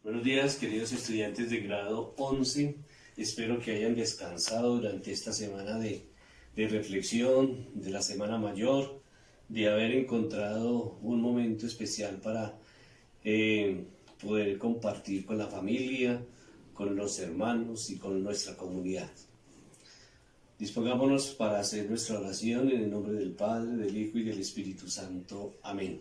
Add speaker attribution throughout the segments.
Speaker 1: Buenos días, queridos estudiantes de grado 11. Espero que hayan descansado durante esta semana de reflexión, de la Semana Mayor, de haber encontrado un momento especial para poder compartir con la familia, con los hermanos y con nuestra comunidad. Dispongámonos para hacer nuestra oración en el nombre del Padre, del Hijo y del Espíritu Santo. Amén.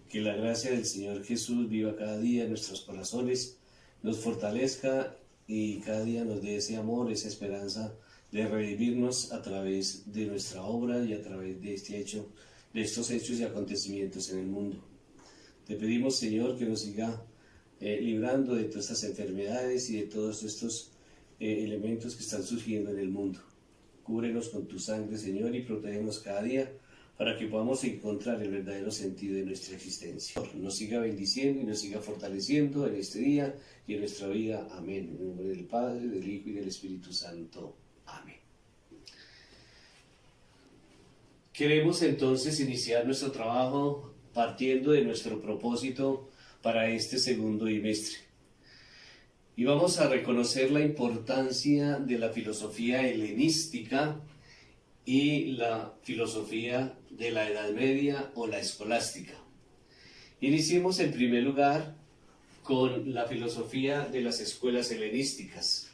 Speaker 1: Que la gracia del Señor Jesús viva cada día en nuestros corazones, nos fortalezca y cada día nos dé ese amor, esa esperanza de revivirnos a través de nuestra obra y a través de estos hechos y acontecimientos en el mundo. Te pedimos, Señor, que nos siga librando de todas estas enfermedades y de todos estos elementos que están surgiendo en el mundo. Cúbrenos con tu sangre, Señor, y protégenos cada día para que podamos encontrar el verdadero sentido de nuestra existencia. Nos siga bendiciendo y nos siga fortaleciendo en este día y en nuestra vida. Amén. En el nombre del Padre, del Hijo y del Espíritu Santo. Amén. Queremos entonces iniciar nuestro trabajo partiendo de nuestro propósito para este segundo bimestre. Y vamos a reconocer la importancia de la filosofía helenística y la filosofía de la Edad Media o la escolástica. Iniciemos en primer lugar con la filosofía de las escuelas helenísticas,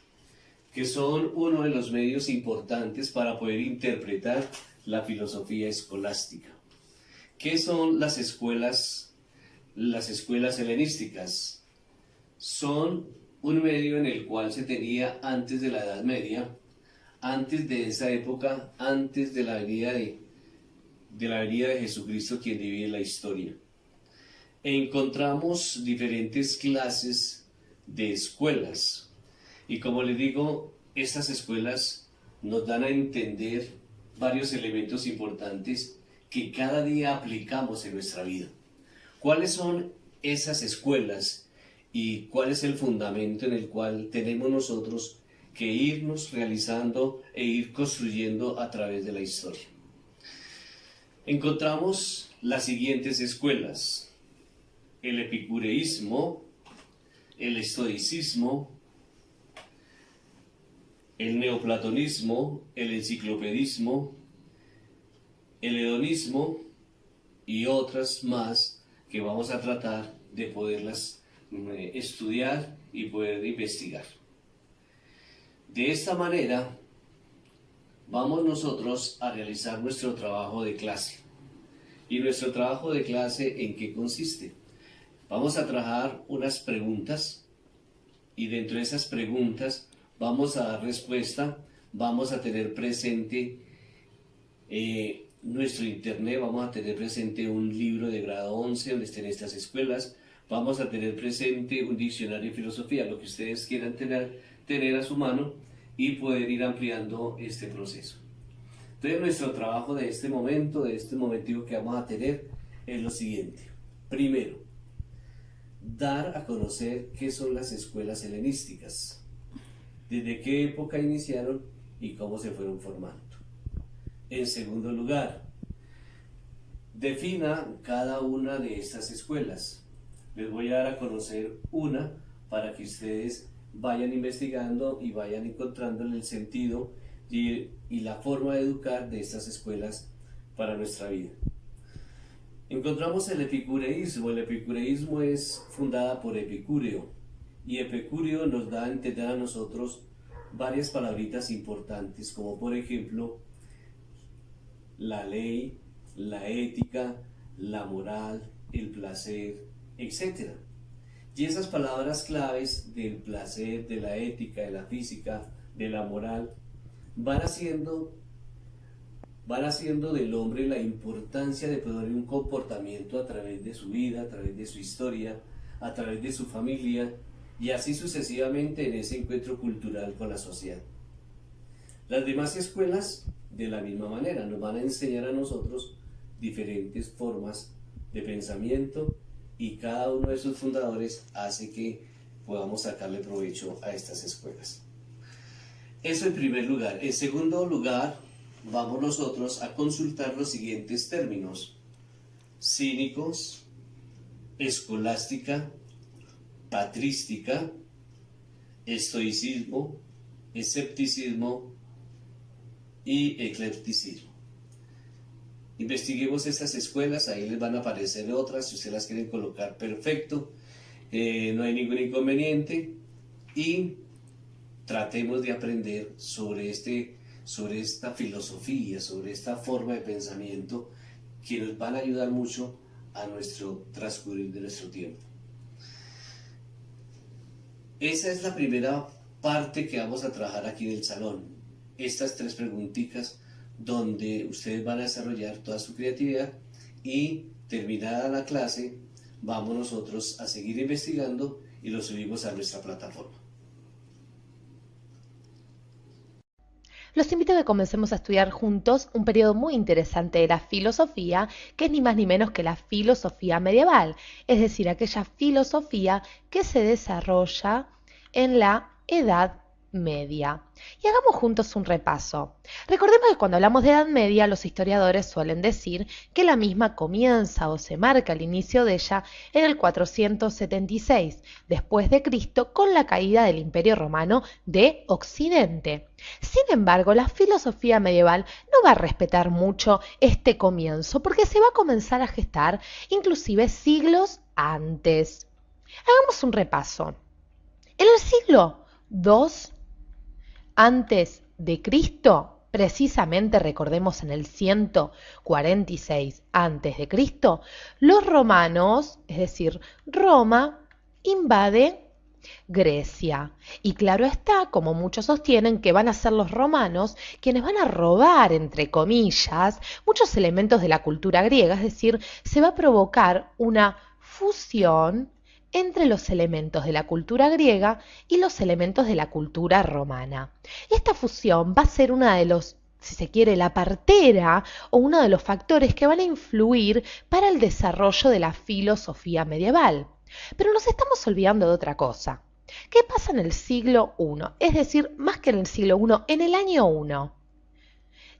Speaker 1: que son uno de los medios importantes para poder interpretar la filosofía escolástica. ¿Qué son las escuelas helenísticas? Son un medio en el cual se tenía antes de la Edad Media, antes de esa época, antes de la venida de Jesucristo, quien divide la historia. Encontramos diferentes clases de escuelas. Y como les digo, estas escuelas nos dan a entender varios elementos importantes que cada día aplicamos en nuestra vida. ¿Cuáles son esas escuelas y cuál es el fundamento en el cual tenemos nosotros que irnos realizando e ir construyendo a través de la historia? Encontramos las siguientes escuelas: el epicureísmo, el estoicismo, el neoplatonismo, el enciclopedismo, el hedonismo y otras más que vamos a tratar de poderlas estudiar y poder investigar. De esta manera vamos nosotros a realizar nuestro trabajo de clase. ¿Y nuestro trabajo de clase en qué consiste? Vamos a trabajar unas preguntas y dentro de esas preguntas vamos a dar respuesta, vamos a tener presente nuestro internet, vamos a tener presente un libro de grado 11 donde estén estas escuelas, vamos a tener presente un diccionario de filosofía, lo que ustedes quieran tener a su mano y poder ir ampliando este proceso. Entonces nuestro trabajo de este momentico que vamos a tener es lo siguiente. Primero, dar a conocer qué son las escuelas helenísticas, desde qué época iniciaron y cómo se fueron formando. En segundo lugar, defina cada una de estas escuelas. Les voy a dar a conocer una para que ustedes vayan investigando y vayan encontrándole el sentido y la forma de educar de estas escuelas para nuestra vida. Encontramos el epicureísmo. El epicureísmo es fundada por Epicúreo y Epicúreo nos da a entender a nosotros varias palabritas importantes, como por ejemplo la ley, la ética, la moral, el placer, etc. Y esas palabras claves del placer, de la ética, de la física, de la moral, van haciendo del hombre la importancia de poder un comportamiento a través de su vida, a través de su historia, a través de su familia y así sucesivamente en ese encuentro cultural con la sociedad. Las demás escuelas, de la misma manera, nos van a enseñar a nosotros diferentes formas de pensamiento y cada uno de sus fundadores hace que podamos sacarle provecho a estas escuelas. Eso en primer lugar. En segundo lugar, vamos nosotros a consultar los siguientes términos: cínicos, escolástica, patrística, estoicismo, escepticismo y eclecticismo. Investiguemos estas escuelas, ahí les van a aparecer otras, si ustedes las quieren colocar, perfecto, no hay ningún inconveniente, y tratemos de aprender sobre esta filosofía, sobre esta forma de pensamiento que nos van a ayudar mucho a nuestro transcurrir de nuestro tiempo. Esa es la primera parte que vamos a trabajar aquí en el salón. Estas 3 preguntitas donde ustedes van a desarrollar toda su creatividad, y terminada la clase vamos nosotros a seguir investigando y lo subimos a nuestra plataforma.
Speaker 2: Los invito a que comencemos a estudiar juntos un periodo muy interesante de la filosofía, que es ni más ni menos que la filosofía medieval, es decir, aquella filosofía que se desarrolla en la Edad Media. Y hagamos juntos un repaso. Recordemos que cuando hablamos de Edad Media, los historiadores suelen decir que la misma comienza o se marca el inicio de ella en el 476 después de Cristo, con la caída del Imperio Romano de Occidente. Sin embargo, la filosofía medieval no va a respetar mucho este comienzo, porque se va a comenzar a gestar inclusive siglos antes. Hagamos un repaso. En el siglo II antes de Cristo, precisamente recordemos en el 146 antes de Cristo, los romanos, es decir, Roma, invade Grecia. Y claro está, como muchos sostienen, que van a ser los romanos quienes van a robar, entre comillas, muchos elementos de la cultura griega, es decir, se va a provocar una fusión entre los elementos de la cultura griega y los elementos de la cultura romana. Y esta fusión va a ser una de los, si se quiere, la partera o uno de los factores que van a influir para el desarrollo de la filosofía medieval. Pero nos estamos olvidando de otra cosa. ¿Qué pasa en el siglo I? Es decir, más que en el siglo I, en el año 1.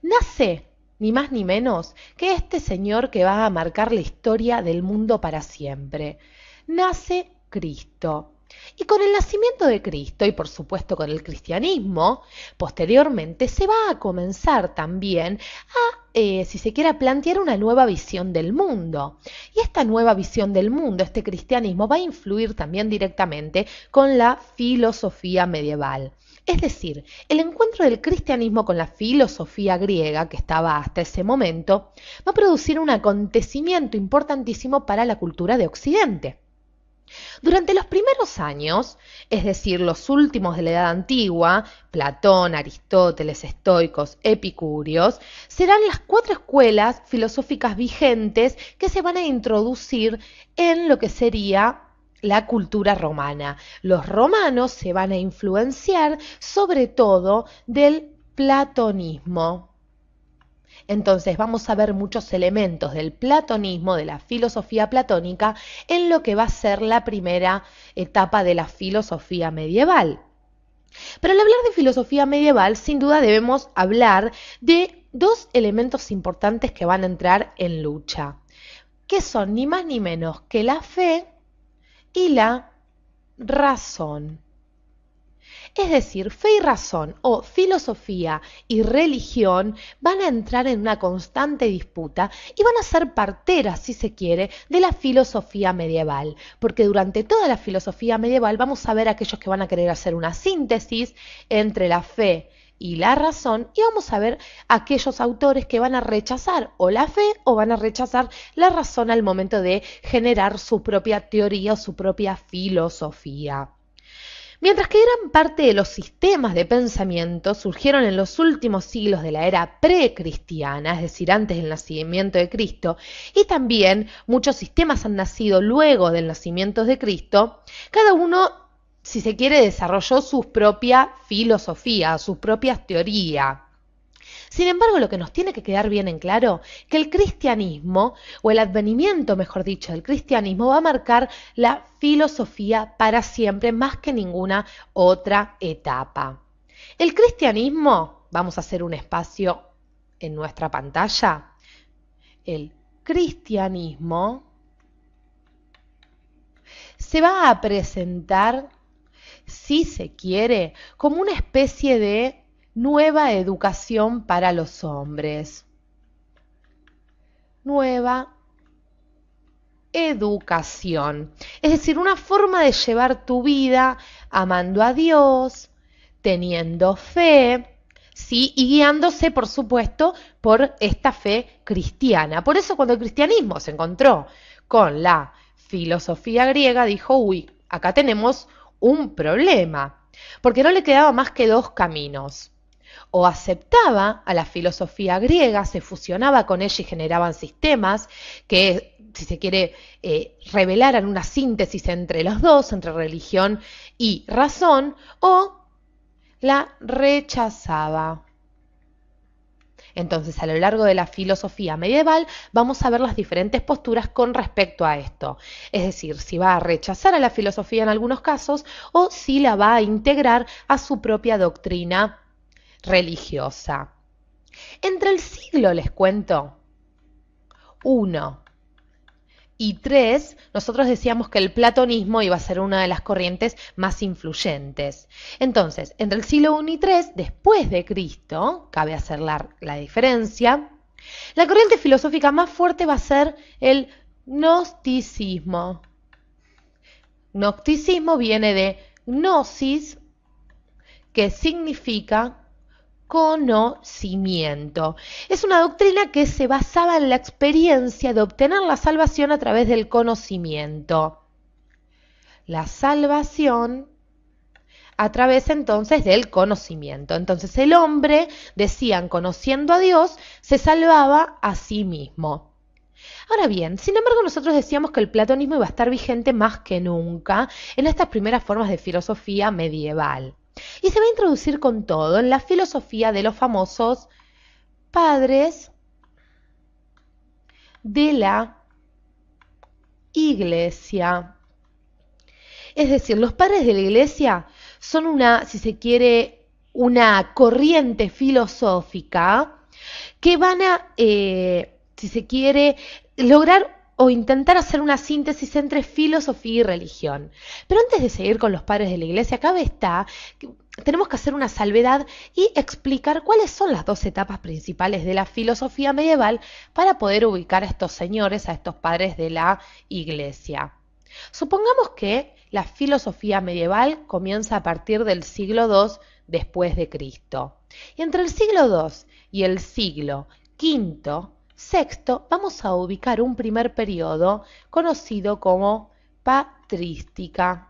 Speaker 2: Nace ni más ni menos que este señor que va a marcar la historia del mundo para siempre. Nace Cristo. Y con el nacimiento de Cristo, y por supuesto con el cristianismo, posteriormente se va a comenzar también a, si se quiere, plantear una nueva visión del mundo. Y esta nueva visión del mundo, este cristianismo, va a influir también directamente con la filosofía medieval. Es decir, el encuentro del cristianismo con la filosofía griega, que estaba hasta ese momento, va a producir un acontecimiento importantísimo para la cultura de Occidente. Durante los primeros años, es decir, los últimos de la Edad Antigua, Platón, Aristóteles, estoicos, epicúreos, serán las 4 escuelas filosóficas vigentes que se van a introducir en lo que sería la cultura romana. Los romanos se van a influenciar sobre todo del platonismo. Entonces vamos a ver muchos elementos del platonismo, de la filosofía platónica, en lo que va a ser la primera etapa de la filosofía medieval. Pero al hablar de filosofía medieval, sin duda debemos hablar de 2 elementos importantes que van a entrar en lucha, que son ni más ni menos que la fe y la razón. Es decir, fe y razón, o filosofía y religión, van a entrar en una constante disputa y van a ser parteras, si se quiere, de la filosofía medieval, porque durante toda la filosofía medieval vamos a ver aquellos que van a querer hacer una síntesis entre la fe y la razón, y vamos a ver aquellos autores que van a rechazar o la fe o van a rechazar la razón al momento de generar su propia teoría o su propia filosofía. Mientras que gran parte de los sistemas de pensamiento surgieron en los últimos siglos de la era precristiana, es decir, antes del nacimiento de Cristo, y también muchos sistemas han nacido luego del nacimiento de Cristo, cada uno, si se quiere, desarrolló su propia filosofía, sus propias teorías. Sin embargo, lo que nos tiene que quedar bien en claro, que el cristianismo, o el advenimiento, mejor dicho, del cristianismo, va a marcar la filosofía para siempre, más que ninguna otra etapa. El cristianismo, vamos a hacer un espacio en nuestra pantalla, el cristianismo se va a presentar, si se quiere, como una especie de nueva educación para los hombres. Nueva educación. Es decir, una forma de llevar tu vida amando a Dios, teniendo fe, ¿sí? Y guiándose, por supuesto, por esta fe cristiana. Por eso cuando el cristianismo se encontró con la filosofía griega, dijo, uy, acá tenemos un problema, porque no le quedaba más que dos caminos. O aceptaba a la filosofía griega, se fusionaba con ella y generaban sistemas que, si se quiere, revelaran una síntesis entre los dos, entre religión y razón, o la rechazaba. Entonces, a lo largo de la filosofía medieval vamos a ver las diferentes posturas con respecto a esto. Es decir, si va a rechazar a la filosofía en algunos casos o si la va a integrar a su propia doctrina religiosa. Entre el siglo, les cuento, 1 y 3, nosotros decíamos que el platonismo iba a ser una de las corrientes más influyentes. Entonces, entre el siglo 1 y 3, después de Cristo, cabe hacer la diferencia, la corriente filosófica más fuerte va a ser el gnosticismo. Gnosticismo viene de gnosis, que significa conocimiento. Es una doctrina que se basaba en la experiencia de obtener la salvación a través del conocimiento. La salvación a través entonces del conocimiento. Entonces el hombre, decían, conociendo a Dios, se salvaba a sí mismo. Ahora bien, sin embargo, nosotros decíamos que el platonismo iba a estar vigente más que nunca en estas primeras formas de filosofía medieval. Y se va a introducir con todo en la filosofía de los famosos padres de la Iglesia. Es decir, los padres de la Iglesia son una, si se quiere, una corriente filosófica que van a, si se quiere, lograr o intentar hacer una síntesis entre filosofía y religión. Pero antes de seguir con los padres de la Iglesia, tenemos que hacer una salvedad y explicar cuáles son las dos etapas principales de la filosofía medieval para poder ubicar a estos señores, a estos padres de la Iglesia. Supongamos que la filosofía medieval comienza a partir del siglo II después de Cristo. Y entre el siglo II y el siglo V, sexto, vamos a ubicar un primer periodo conocido como patrística.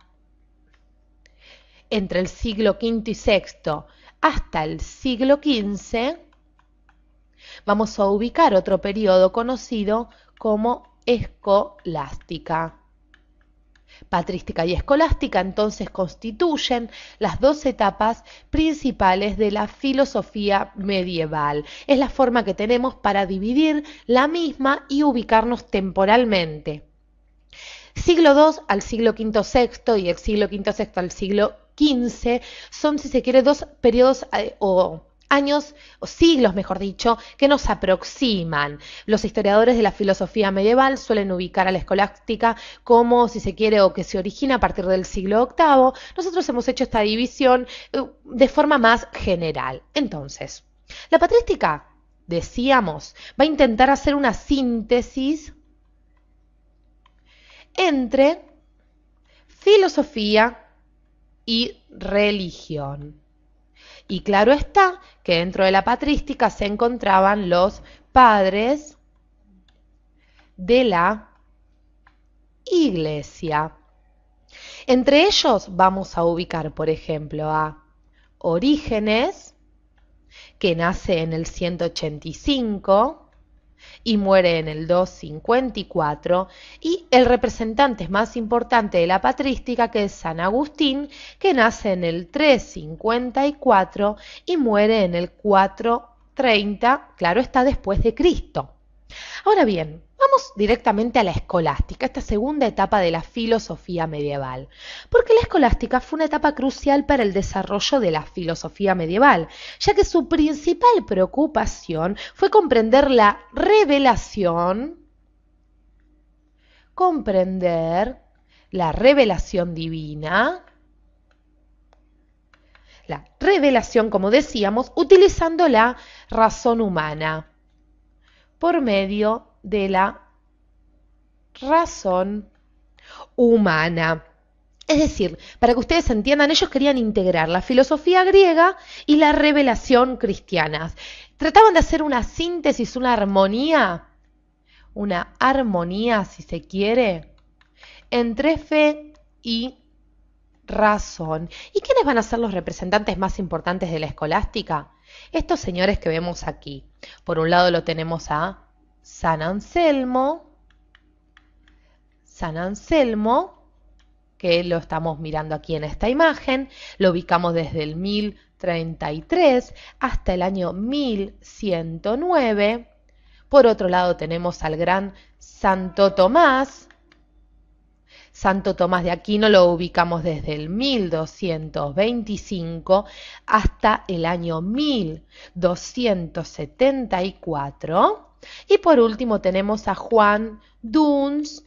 Speaker 2: Entre el siglo V y VI hasta el siglo XV, vamos a ubicar otro periodo conocido como escolástica. Patrística y escolástica entonces constituyen las dos etapas principales de la filosofía medieval. Es la forma que tenemos para dividir la misma y ubicarnos temporalmente. Siglo II al siglo V VI y el siglo V VI al siglo XV son, si se quiere, dos periodos años, o siglos mejor dicho, que nos aproximan. Los historiadores de la filosofía medieval suelen ubicar a la escolástica como, si se quiere, o que se origina a partir del siglo VIII. Nosotros hemos hecho esta división de forma más general. Entonces, la patrística, decíamos, va a intentar hacer una síntesis entre filosofía y religión. Y claro está que dentro de la patrística se encontraban los padres de la Iglesia. Entre ellos vamos a ubicar, por ejemplo, a Orígenes, que nace en el 185 y muere en el 254, y el representante más importante de la patrística, que es San Agustín, que nace en el 354 y muere en el 430, claro está, después de Cristo. Ahora bien, vamos directamente a la escolástica, esta segunda etapa de la filosofía medieval, porque la escolástica fue una etapa crucial para el desarrollo de la filosofía medieval, ya que su principal preocupación fue comprender la revelación, comprender la revelación divina. La revelación, como decíamos, utilizando la razón humana por medio de la razón humana. Es decir, para que ustedes entiendan, ellos querían integrar la filosofía griega y la revelación cristiana. Trataban de hacer una síntesis, una armonía si se quiere, entre fe y razón. ¿Y quiénes van a ser los representantes más importantes de la escolástica? Estos señores que vemos aquí. Por un lado lo tenemos a San Anselmo, que lo estamos mirando aquí en esta imagen, lo ubicamos desde el 1033 hasta el año 1109. Por otro lado tenemos al gran Santo Tomás. Santo Tomás de Aquino lo ubicamos desde el 1225 hasta el año 1274. Y por último tenemos a Juan Duns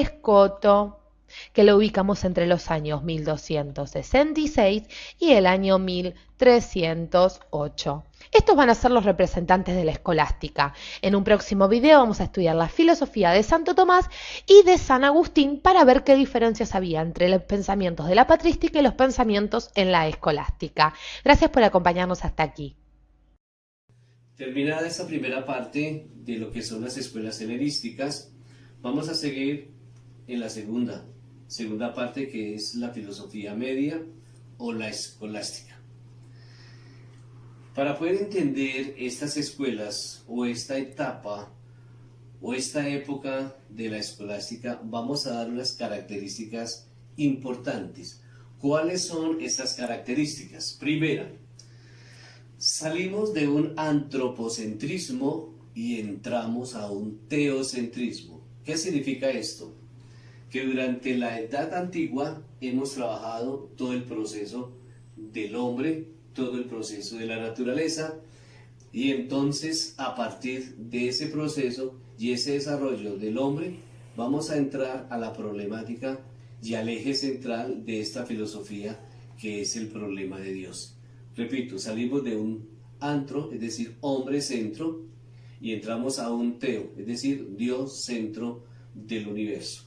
Speaker 2: Scoto, que lo ubicamos entre los años 1266 y el año 1308. Estos van a ser los representantes de la escolástica. En un próximo video vamos a estudiar la filosofía de Santo Tomás y de San Agustín para ver qué diferencias había entre los pensamientos de la patrística y los pensamientos en la escolástica. Gracias por acompañarnos hasta aquí.
Speaker 1: Terminada esta primera parte de lo que son las escuelas helenísticas, vamos a seguir en la segunda parte, que es la filosofía media o la escolástica. Para poder entender estas escuelas o esta etapa o esta época de la escolástica, vamos a dar unas características importantes. ¿Cuáles son estas características? Primera, salimos de un antropocentrismo y entramos a un teocentrismo. ¿Qué significa esto? Que durante la Edad Antigua hemos trabajado todo el proceso del hombre, todo el proceso de la naturaleza, y entonces a partir de ese proceso y ese desarrollo del hombre vamos a entrar a la problemática y al eje central de esta filosofía, que es el problema de Dios. Repito, salimos de un antro, es decir, hombre centro, y entramos a un teo, es decir, Dios centro del universo.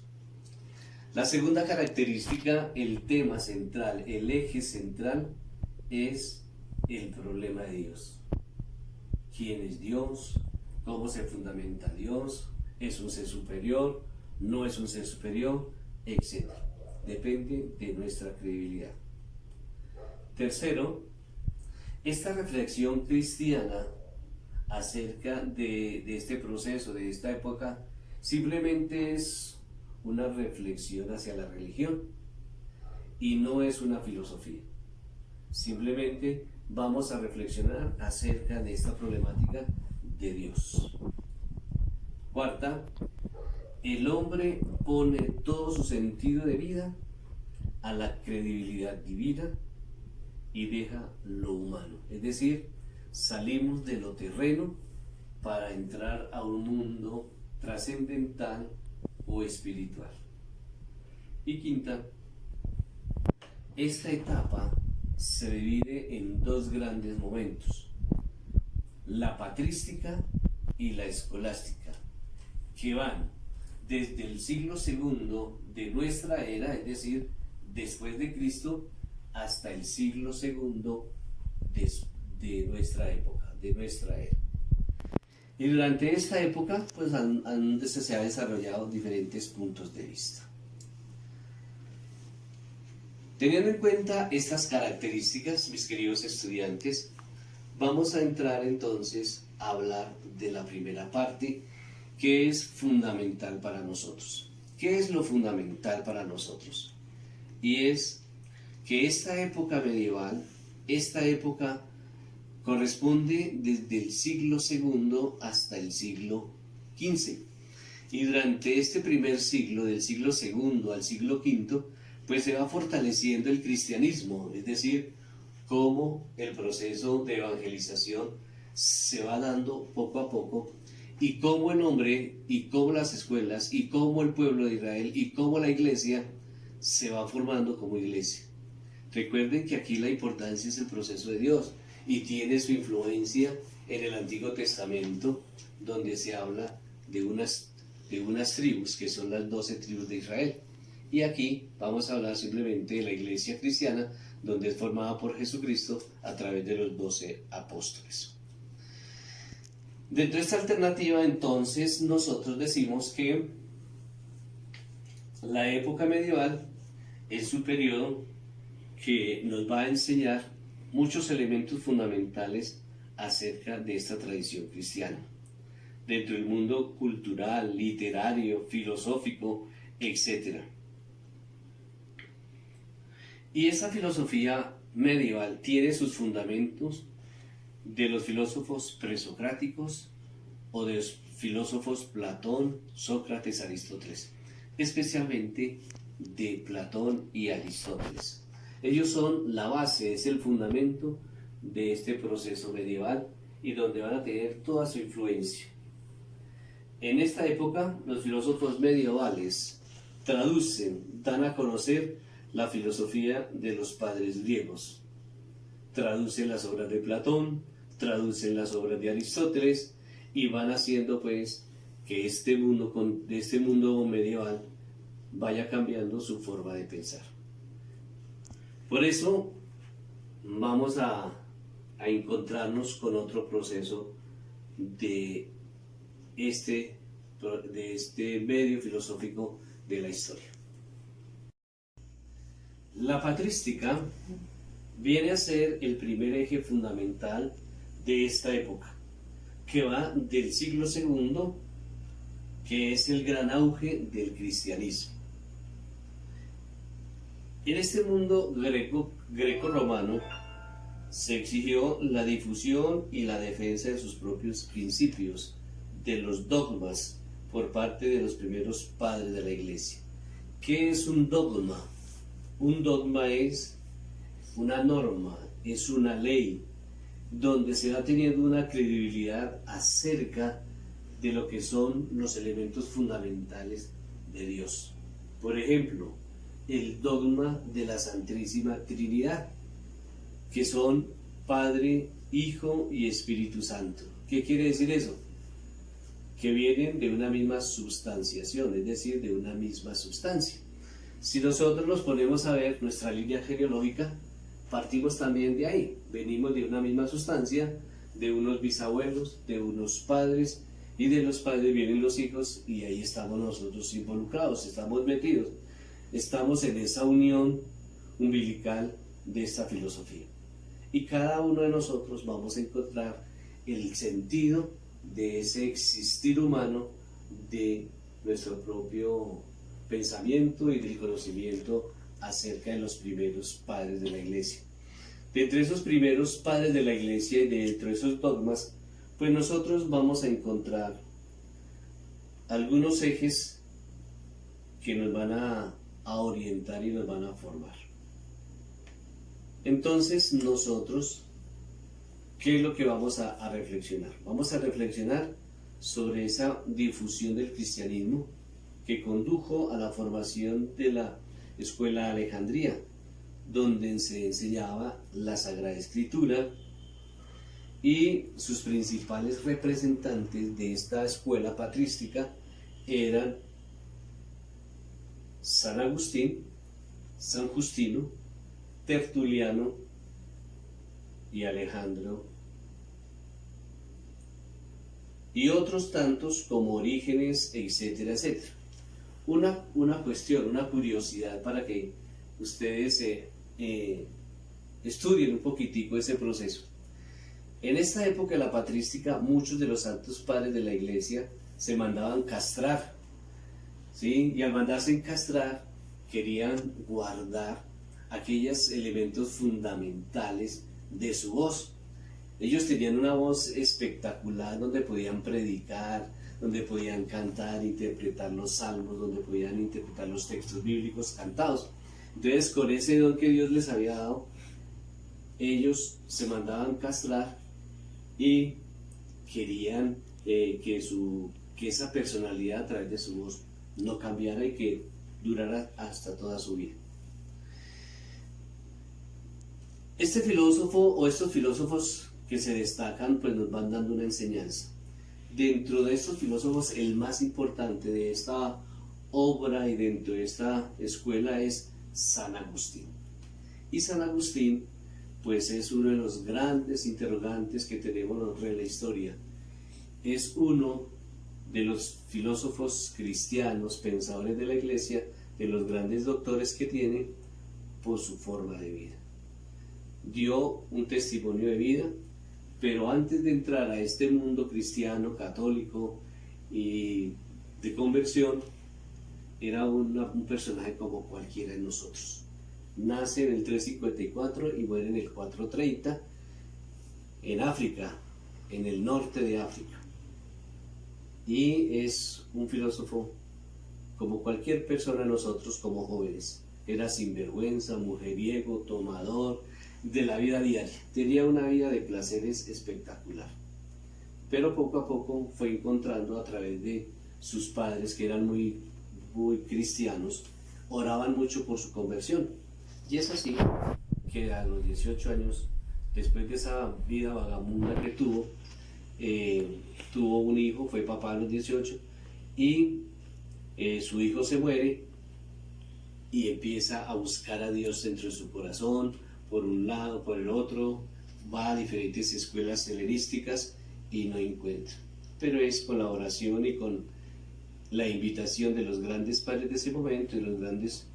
Speaker 1: La segunda característica, el tema central, el eje central, es el problema de Dios. ¿Quién es Dios? ¿Cómo se fundamenta Dios? ¿Es un ser superior? ¿No es un ser superior? Etcétera. Depende de nuestra credibilidad. Tercero, esta reflexión cristiana acerca de este proceso, de esta época, simplemente es una reflexión hacia la religión y no es una filosofía. Simplemente vamos a reflexionar acerca de esta problemática de Dios. Cuarta, el hombre pone todo su sentido de vida a la credibilidad divina y deja lo humano. Es decir, salimos de lo terreno para entrar a un mundo trascendental o espiritual. Y quinta, esta etapa se divide en dos grandes momentos: la patrística y la escolástica, que van desde el siglo segundo de nuestra era, es decir, después de Cristo, hasta el siglo segundo de nuestra época, de nuestra era. Y durante esta época, pues se han desarrollado diferentes puntos de vista. Teniendo en cuenta estas características, mis queridos estudiantes, vamos a entrar entonces a hablar de la primera parte, que es fundamental para nosotros. ¿Qué es lo fundamental para nosotros? Y es que esta época medieval, esta época corresponde desde el siglo segundo hasta el siglo XV. Y durante este primer siglo, del siglo segundo al siglo V, pues se va fortaleciendo el cristianismo, es decir, cómo el proceso de evangelización se va dando poco a poco, y cómo el hombre, y cómo las escuelas, y cómo el pueblo de Israel, y cómo la iglesia se va formando como iglesia. Recuerden que aquí la importancia es el proceso de Dios y tiene su influencia en el Antiguo Testamento, donde se habla de unas tribus que son las 12 tribus de Israel. Y aquí vamos a hablar simplemente de la iglesia cristiana, donde es formada por Jesucristo a través de los 12 apóstoles. Dentro de esta alternativa, entonces, nosotros decimos que la época medieval es un periodo que nos va a enseñar muchos elementos fundamentales acerca de esta tradición cristiana, dentro del mundo cultural, literario, filosófico, etc. Y esta filosofía medieval tiene sus fundamentos de los filósofos presocráticos o de los filósofos Platón, Sócrates, Aristóteles, especialmente de Platón y Aristóteles. Ellos son la base, es el fundamento de este proceso medieval y donde van a tener toda su influencia. En esta época, los filósofos medievales traducen, dan a conocer la filosofía de los padres griegos. Traducen las obras de Platón, traducen las obras de Aristóteles y van haciendo pues que este mundo medieval vaya cambiando su forma de pensar. Por eso vamos a encontrarnos con otro proceso de este medio filosófico de la historia. La patrística viene a ser el primer eje fundamental de esta época, que va del siglo II, que es el gran auge del cristianismo. En este mundo greco-romano se exigió la difusión y la defensa de sus propios principios, de los dogmas, por parte de los primeros padres de la Iglesia. ¿Qué es un dogma? Un dogma es una norma, es una ley, donde se va teniendo una credibilidad acerca de lo que son los elementos fundamentales de Dios. Por ejemplo, el dogma de la Santísima Trinidad, que son Padre, Hijo y Espíritu Santo. ¿Qué quiere decir eso? Que vienen de una misma substanciación, es decir, de una misma sustancia. Si nosotros nos ponemos a ver nuestra línea genealógica, partimos también de ahí. Venimos de una misma sustancia, de unos bisabuelos, de unos padres, y de los padres vienen los hijos, y ahí estamos nosotros involucrados, estamos metidos. Estamos en esa unión umbilical de esta filosofía. Y cada uno de nosotros vamos a encontrar el sentido de ese existir humano, de nuestro propio pensamiento y del conocimiento acerca de los primeros padres de la Iglesia. De entre esos primeros padres de la Iglesia y dentro de esos dogmas, pues nosotros vamos a encontrar algunos ejes que nos van a orientar y nos van a formar. Entonces nosotros, ¿qué es lo que vamos a reflexionar? Vamos a reflexionar sobre esa difusión del cristianismo que condujo a la formación de la escuela de Alejandría, donde se enseñaba la Sagrada Escritura, y sus principales representantes de esta escuela patrística eran San Agustín, San Justino, Tertuliano y Alejandro, y otros tantos como Orígenes, etcétera, etcétera. Una cuestión, una curiosidad para que ustedes estudien un poquitico ese proceso. En esta época de la patrística, muchos de los santos padres de la Iglesia se mandaban castrar, ¿sí? Y al mandarse castrar, querían guardar aquellos elementos fundamentales de su voz. Ellos tenían una voz espectacular donde podían predicar, donde podían cantar, interpretar los salmos, donde podían interpretar los textos bíblicos cantados. Entonces, con ese don que Dios les había dado, ellos se mandaban castrar y querían que esa personalidad a través de su voz no cambiara y que durará hasta toda su vida. Este filósofo o estos filósofos que se destacan pues nos van dando una enseñanza. Dentro de estos filósofos el más importante de esta obra y dentro de esta escuela es San Agustín. Y San Agustín pues es uno de los grandes interrogantes que tenemos en la historia. Es uno de los filósofos cristianos, pensadores de la iglesia, de los grandes doctores que tiene por su forma de vida. Dio un testimonio de vida, pero antes de entrar a este mundo cristiano, católico y de conversión, era un personaje como cualquiera de nosotros. Nace en el 354 y muere en el 430 en África, en el norte de África. Y es un filósofo como cualquier persona de nosotros como jóvenes. Era sinvergüenza, mujeriego, tomador, de la vida diaria. Tenía una vida de placeres espectacular. Pero poco a poco fue encontrando a través de sus padres, que eran muy cristianos, oraban mucho por su conversión. Y es así que a los 18 años, después de esa vida vagabunda que tuvo un hijo, fue papá a los 18, y su hijo se muere y empieza a buscar a Dios dentro de su corazón, por un lado, por el otro, va a diferentes escuelas helenísticas y no encuentra. Pero es con la oración y con la invitación de los grandes padres de ese momento y los grandes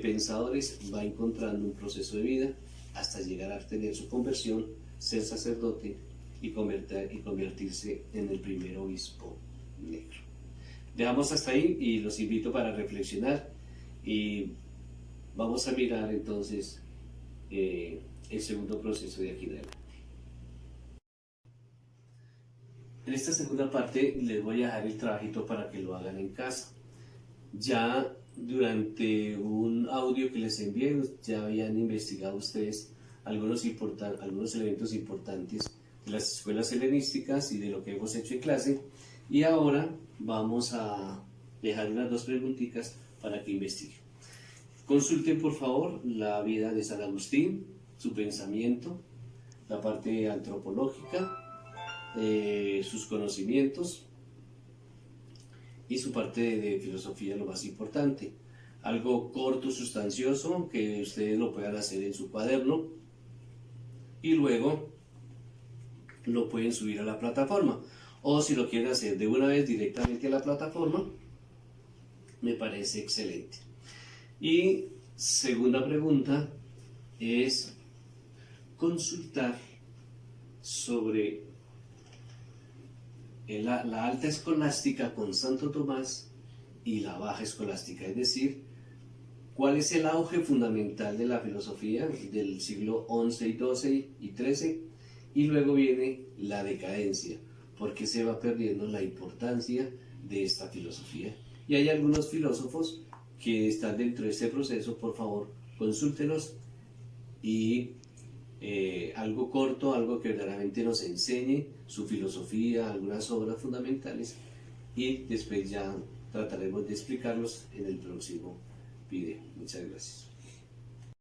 Speaker 1: pensadores, va encontrando un proceso de vida hasta llegar a tener su conversión, ser sacerdote y convertirse en el primer obispo negro. Dejamos hasta ahí y los invito para reflexionar y vamos a mirar entonces el segundo proceso de aquí en adelante. En esta segunda parte les voy a dejar el trabajito para que lo hagan en casa. Ya durante un audio que les envié, ya habían investigado ustedes algunos elementos importantes de las escuelas helenísticas y de lo que hemos hecho en clase. Y ahora vamos a dejar unas 2 preguntitas para que investiguen. Consulten por favor la vida de San Agustín, su pensamiento, la parte antropológica, sus conocimientos y su parte de filosofía, lo más importante. Algo corto, sustancioso, que ustedes lo puedan hacer en su cuaderno y luego lo pueden subir a la plataforma. O si lo quieren hacer de una vez directamente a la plataforma, me parece excelente. Y segunda pregunta es consultar sobre la alta escolástica con Santo Tomás y la baja escolástica, es decir, cuál es el auge fundamental de la filosofía del siglo XI y XII y XIII, y luego viene la decadencia, porque se va perdiendo la importancia de esta filosofía. Y hay algunos filósofos que están dentro de este proceso, por favor, consúltelos y algo corto, algo que verdaderamente nos enseñe su filosofía, algunas obras fundamentales, y después ya trataremos de explicarlos en el próximo video. Muchas gracias.